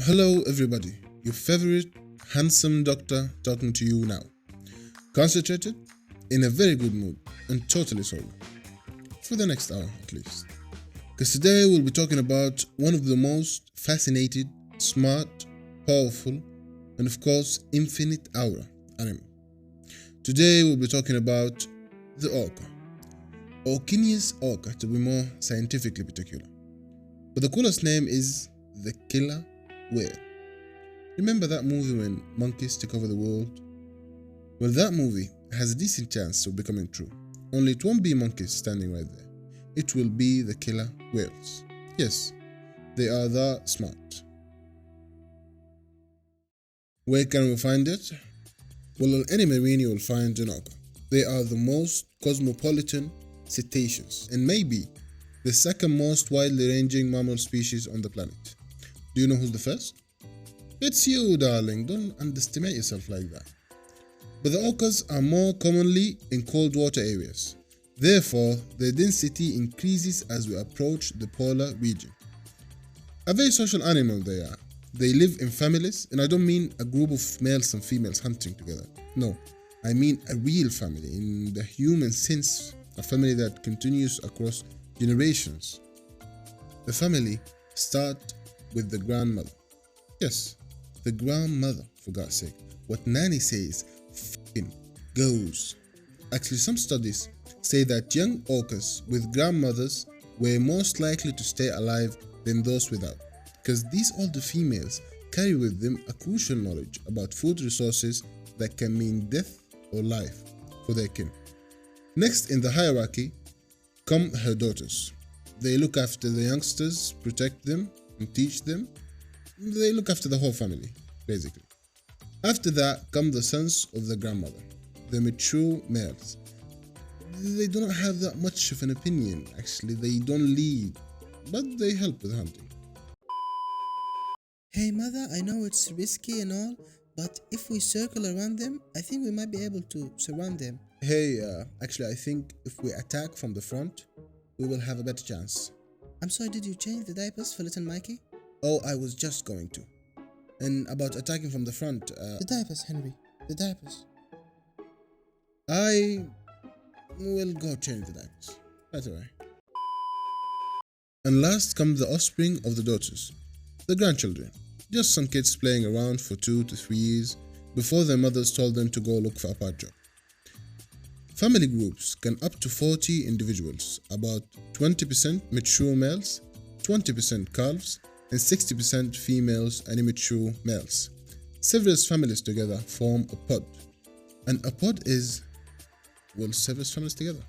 Hello everybody, your favorite handsome doctor talking to you now. Concentrated, in a very good mood, and totally sober. For the next hour at least. Because today we'll be talking about one of the most fascinating, smart, powerful, and of course infinite aura animal. Today we'll be talking about the orca. Orcinus orca to be more scientifically particular. But the coolest name is the killer whale. Remember that movie when monkeys took over the world? Well, that movie has a decent chance of becoming true. Only it won't be monkeys standing right there. It will be the killer whales. Yes, they are that smart. Where can we find it? Well, on any marine you will find an orca. They are the most cosmopolitan cetaceans and maybe the second most widely ranging mammal species on the planet. Do you know who's the first? It's you, darling. Don't underestimate yourself like that. But the orcas are more commonly in cold water areas. Therefore, their density increases as we approach the polar region. A very social animal they are. They live in families, and I don't mean a group of males and females hunting together. No, I mean a real family in the human sense, a family that continues across generations. The family starts with the grandmother. Yes, the grandmother, for God's sake. What Nanny says f***ing goes. Actually, some studies say that young orcas with grandmothers were most likely to stay alive than those without, because these older females carry with them a crucial knowledge about food resources that can mean death or life for their kin. Next in the hierarchy come her daughters. They look after the youngsters, protect them, and teach them. They look after the whole family, basically. After that come the sons of the grandmother, the mature males. They do not have that much of an opinion, actually. They don't lead, but they help with hunting. Hey mother, I know it's risky and all, but if we circle around them, I think we might be able to surround them. Hey, actually I think if we attack from the front, we will have a better chance. I'm sorry, did you change the diapers for little Mikey? Oh, I was just going to. And about attacking from the front, The diapers, Henry. The diapers. I will go change the diapers. Right away. And last come the offspring of the daughters, the grandchildren. Just some kids playing around for 2 to 3 years before their mothers told them to go look for a part job. Family groups can up to 40 individuals, about 20% mature males, 20% calves, and 60% females and immature males. Several families together form a pod. And a pod is, well, several families together.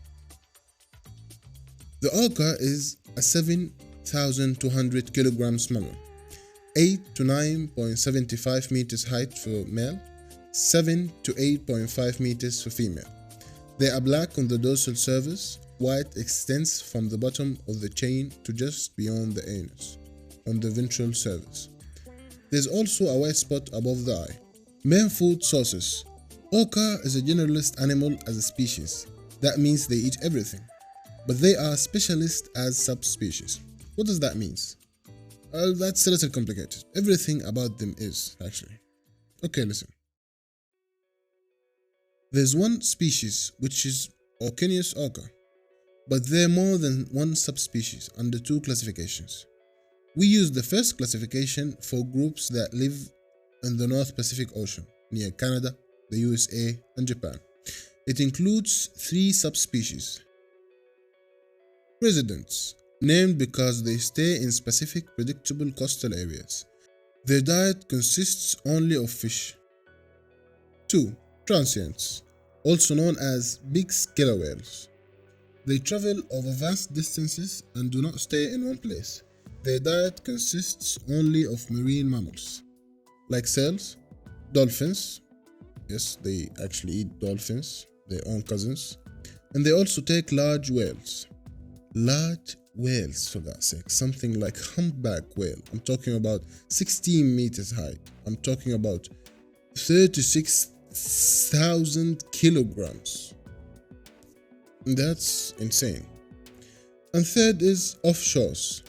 The orca is a 7,200 kilograms mammal, 8 to 9.75 meters height for male, 7 to 8.5 meters for female. They are black on the dorsal surface. White extends from the bottom of the chain to just beyond the anus, on the ventral surface. There's also a white spot above the eye. Main food sources. Orca is a generalist animal as a species. That means they eat everything. But they are specialists as subspecies. What does that mean? Well, that's a little complicated. Everything about them is, actually. Okay, listen. There's one species which is Orcinus orca, but there are more than one subspecies under 2 classifications. We use the first classification for groups that live in the North Pacific Ocean, near Canada, the USA, and Japan. It includes 3 subspecies. Residents, named because they stay in specific predictable coastal areas. Their diet consists only of fish. 2. Transients, also known as big killer whales. They travel over vast distances and do not stay in one place. Their diet consists only of marine mammals, like seals, dolphins. Yes, they actually eat dolphins, their own cousins. And they also take large whales. Large whales, for God's sake. Something like humpback whale. I'm talking about 16 meters high. I'm talking about 36,000 kilograms. That's insane. And third is offshores.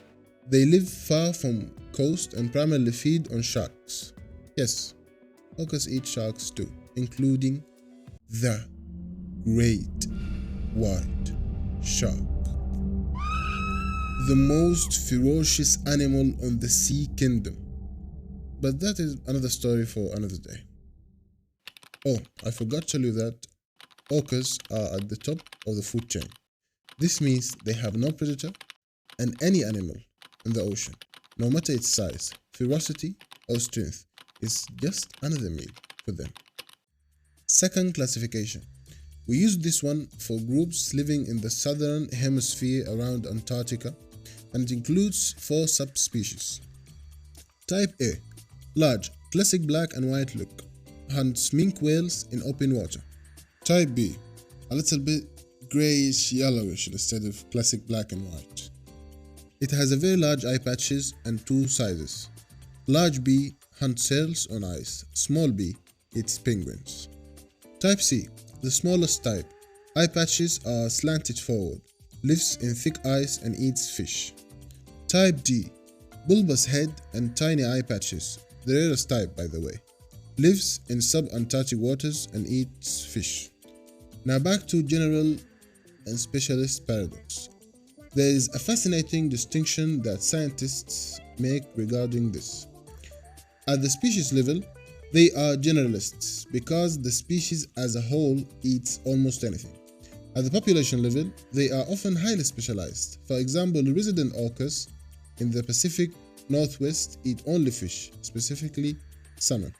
They live far from coast and primarily feed on sharks. Yes, orcas eat sharks too, including the great white shark, the most ferocious animal on the sea kingdom. But that is another story for another day. Oh, I forgot to tell you that orcas are at the top of the food chain. This means they have no predator, and any animal in the ocean, no matter its size, ferocity, or strength, is just another meal for them. Second classification. We use this one for groups living in the southern hemisphere around Antarctica, and it includes 4 subspecies. Type A. Large, classic black and white look. Hunts minke whales in open water. Type B. A little bit greyish yellowish instead of classic black and white. It has a very large eye patches and 2 sizes. Large B hunts seals on ice. Small b eats penguins. Type C. The smallest type. Eye patches are slanted forward. Lives in thick ice and eats fish. Type D. Bulbous head and tiny eye patches. The rarest type, by the way. Lives in sub-Antarctic waters and eats fish. Now back to general and specialist paradox. There is a fascinating distinction that scientists make regarding this. At the species level, they are generalists because the species as a whole eats almost anything. At the population level, they are often highly specialized. For example, resident orcas in the Pacific Northwest eat only fish, specifically salmon,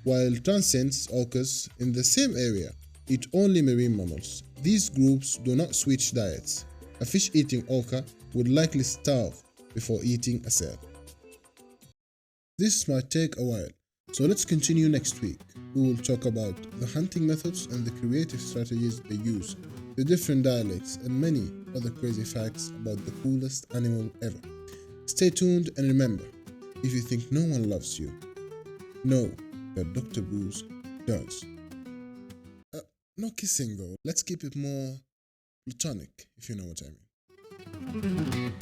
while transient orcas in the same area eat only marine mammals. These groups do not switch diets. A fish-eating orca would likely starve before eating a seal. This might take a while, so let's continue next week. We will talk about the hunting methods and the creative strategies they use, the different dialects, and many other crazy facts about the coolest animal ever. Stay tuned and remember, if you think no one loves you, know that Dr. Booze does. No kissing though, let's keep it more platonic, if you know what I mean.